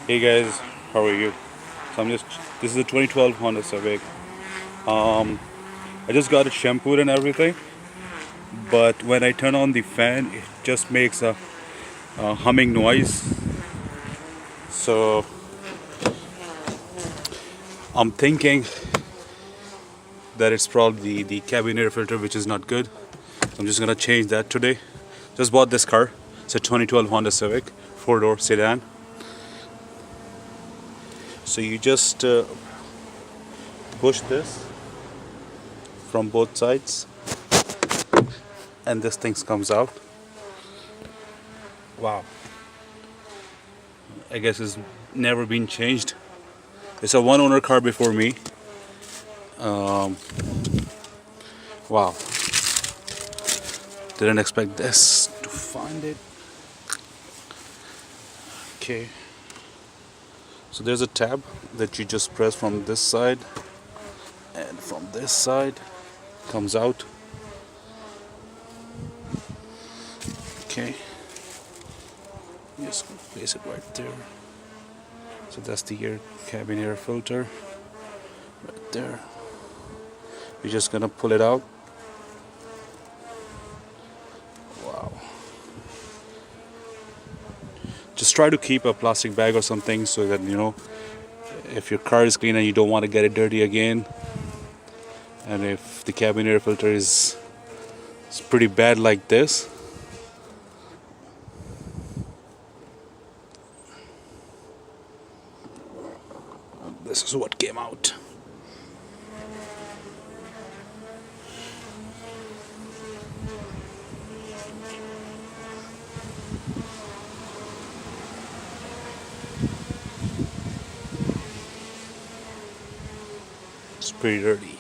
Hey guys, how are you? This is a 2012 Honda Civic. Um, I just got it shampooed and everything, but when I turn on the fan, it just makes a humming noise. So I'm thinking that it's probably the cabin air filter, which is not good. I'm just gonna change that today. Just bought this car. It's a 2012 Honda Civic, four-door sedan. So you just push this from both sides and this thing comes out. Wow, I guess it's never been changed. It's a one owner car before me. Wow, didn't expect this to find it. Okay, so there's a tab that you just press from this side, and from this side comes out. Okay, just place it right there. So that's the cabin air filter right there. You're just gonna pull it out. Wow. Just try to keep a plastic bag or something so that if your car is clean and you don't want to get it dirty again, and if the cabin air filter is pretty bad like this, this is what came out. It's pretty dirty.